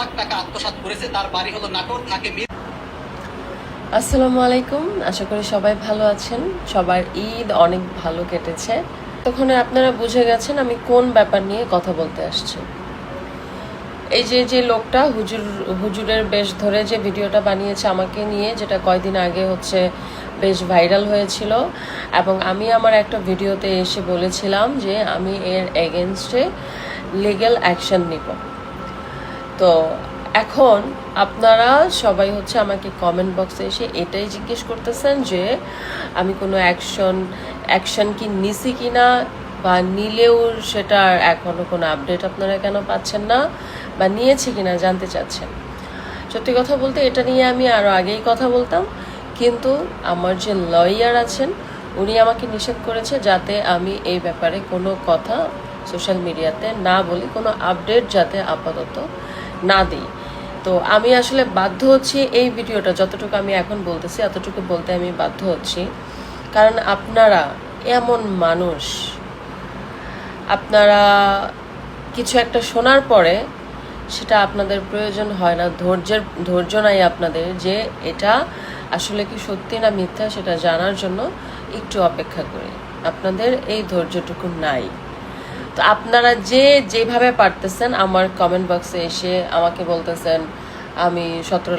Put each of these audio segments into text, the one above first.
লাখ টাকা আত্মসাৎ করেছে। তার বাড়ি হলো নাটোর, থাকে। আসসালামু আলাইকুম, আশা করি সবাই ভালো আছেন। সবার ঈদ অনেক ভালো কেটেছে। তখন আপনারা বুঝে গেছেন আমি কোন ব্যাপার নিয়ে কথা বলতে আসছি। এই যে লোকটা হুজুরের বেশ ধরে যে ভিডিওটা বানিয়েছে আমাকে নিয়ে, যেটা কয়দিন আগে বেশ ভাইরাল হয়েছিল, এবং আমি আমার একটা ভিডিওতে এসে বলেছিলাম যে আমি এর এগেনস্টে লিগ্যাল অ্যাকশন নিব। তো এখন আপনারা সবাই আমাকে কমেন্ট বক্সে এসে এটাই জিজ্ঞেস করতেছেন যে আমি কোনো অ্যাকশন কি নিছি কিনা, বা নিলেও সেটার এখনো কোনো আপডেট আপনারা কেন পাচ্ছেন না, বা নিয়েছি কিনা জানতে চাচ্ছেন। সত্যি কথা বলতে এটা নিয়ে আমি আরও আগেই কথা বলতাম, কিন্তু আমার যে লয়ার আছেন উনি আমাকে নিষেধ করেছে যাতে আমি এই ব্যাপারে কোনো কথা সোশ্যাল মিডিয়াতে না বলি, কোনো আপডেট যাতে আপাতত না দিই। তো আমি আসলে বাধ্য হচ্ছি এই ভিডিওটা যতটুকু আমি এখন বলতেছি এতটুকু বলতে আমি বাধ্য হচ্ছি, কারণ আপনারা এমন মানুষ, আপনারা কিছু একটা শোনার পরে সেটা আপনাদের প্রয়োজন হয় না, ধৈর্য নাই আপনাদের যে এটা আসলে কি সত্যি না মিথ্যা সেটা জানার জন্য একটু অপেক্ষা করি। আপনাদের এই ধৈর্যটুকু নাই। তো আপনারা যেভাবে পারতেছেন আমার কমেন্ট বক্সে এসে আমাকে বলতেছেন আমি 17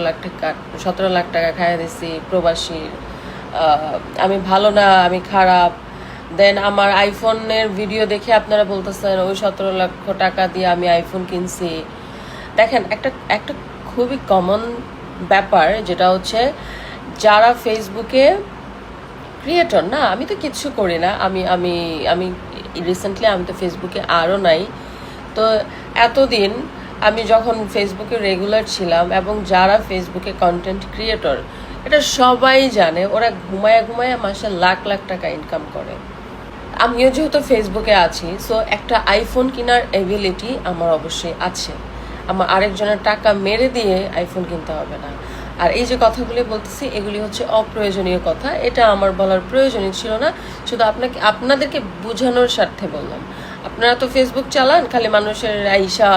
লাখ টাকা খাইয়ে দিছি প্রবাসীর, আমি ভালো না, আমি খারাপ। দেন আমার আইফোনের ভিডিও দেখে আপনারা বলতেছেন ওই 17 লক্ষ টাকা দিয়ে আমি আইফোন কিনছি। দেখেন, একটা খুবই কমন ব্যাপার, যেটা যারা ফেসবুকে ক্রিয়েটর না, আমি তো কিচ্ছু করি না, আমি আমি আমি রিসেন্টলি আমি তো ফেসবুকে আরও নাই। তো এতদিন আমি যখন ফেসবুকে রেগুলার ছিলাম, এবং যারা ফেসবুকে কন্টেন্ট ক্রিয়েটর এটা সবাই জানে, ওরা ঘুমায় মাসে লাখ লাখ টাকা ইনকাম করে। আমিও যেহেতু ফেসবুকে আছি, সো একটা আইফোন কেনার এবিলিটি আমার অবশ্যই আছে। আমার আরেকজনের টাকা মেরে দিয়ে আইফোন কিনতে হবে না। আর এই যে কথাগুলি বলতেছি এগুলি অপ্রয়োজনীয় কথা, এটা আমার বলার প্রয়োজনই ছিল না, শুধু আপনাদেরকে বোঝানোর স্বার্থে বললাম। আপনারা তো ফেসবুক চালান খালি মানুষের আইসা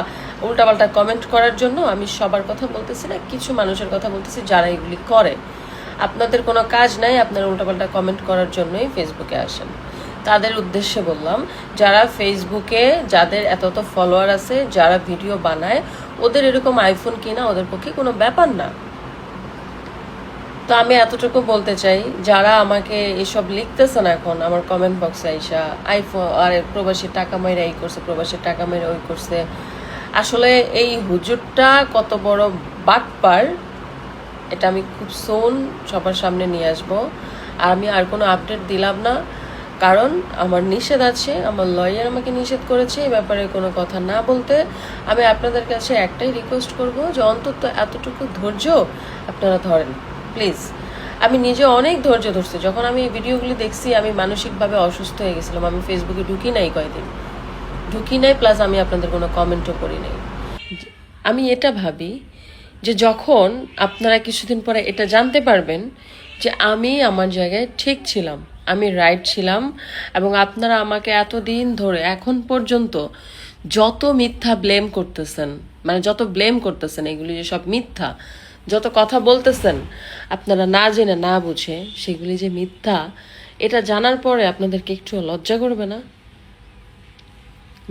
উল্টাপাল্টা কমেন্ট করার জন্য। আমি সবার কথা বলতেছি না, কিছু মানুষের কথা বলতেছি যারা এগুলি করে। আপনাদের কোনো কাজ নাই, আপনারা উল্টাপাল্টা কমেন্ট করার জন্যই ফেসবুকে আসেন। তাদের উদ্দেশ্যে বললাম, যারা ফেসবুকে যাদের এত ফলোয়ার আছে, যারা ভিডিও বানায়, ওদের এরকম আইফোন কিনা ওদের পক্ষে কোনো ব্যাপার না। তো আমি এতটুকু বলতে চাই, যারা আমাকে এসব লিখতেছেন এখন আমার কমেন্ট বক্সে আইসা আইফোন আর প্রবাসীর টাকা মাইরা এই করছে, প্রবাসীর টাকা মাইরা ওই করছে, আসলে এই হুজুরটা কত বড় বাটপার এটা আমি খুব সোন সবার সামনে নিয়ে আসবো। আর আমি আর কোনো আপডেট দিলাম না, কারণ আমার নিষেধ আছে, আমার লয়ার আমাকে নিষেধ করেছে এই ব্যাপারে কোনো কথা না বলতে। আমি আপনাদের কাছে একটাই রিকোয়েস্ট করব যে অন্তত এতটুকু ধৈর্য আপনারা ধরেন প্লিজ। আমি নিজে অনেক ধৈর্য ধরছি, যখন আমি এই ভিডিওগুলি দেখছি আমি মানসিকভাবে অসুস্থ হয়ে গেছিলাম। আমি ফেসবুকে ঢুকি নাই, প্লাস আমি আপনাদের কোনো কমেন্টও করি নাই। আমি এটা ভাবি যে যখন আপনারা কিছুদিন পরে এটা জানতে পারবেন যে আমি আমার জায়গায় ঠিক ছিলাম, আমি রাইট ছিলাম, এবং আপনারা আমাকে এতদিন ধরে এখন পর্যন্ত যত মিথ্যা ব্লেম করতেছেন, যত ব্লেম করতেছেন এগুলি যে সব মিথ্যা, যত কথা বলতেছেন আপনারা না জেনে না বুঝে সেগুলি যে মিথ্যা, এটা জানার পরে আপনাদেরকে একটু লজ্জা করবে না?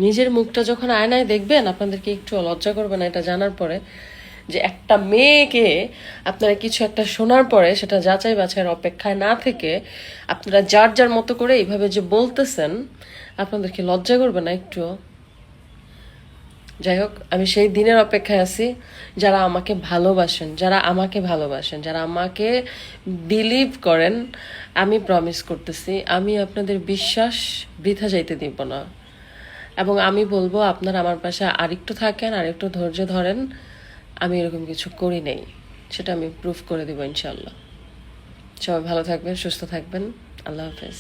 নিজের মুখটা যখন আয়নায় দেখবেন আপনাদেরকে একটু লজ্জা করবে না এটা জানার পরে, যে একটা মেয়েকে আপনারা কিছু একটা শোনার পরে সেটা যাচাই বাছাইয়ের অপেক্ষায় না থেকে আপনারা যার মতো করে এইভাবে যে বলতেছেন, আপনাদেরকে লজ্জা করবে না একটু? যাই হোক, আমি সেই দিনের অপেক্ষায় আছি যারা আমাকে ভালোবাসেন, যারা আমাকে বিলিভ করেন। আমি প্রমিস করতেছি আমি আপনাদের বিশ্বাস বৃথা যাইতে দিব না, এবং আমি বলবো আপনারা আমার পাশে আরেকটু থাকেন, আরেকটু ধৈর্য ধরেন। আমি এরকম কিছু করি নাই, সেটা আমি প্রুফ করে দেবো ইনশাল্লাহ। সবাই ভালো থাকবেন, সুস্থ থাকবেন। আল্লাহ হাফেজ।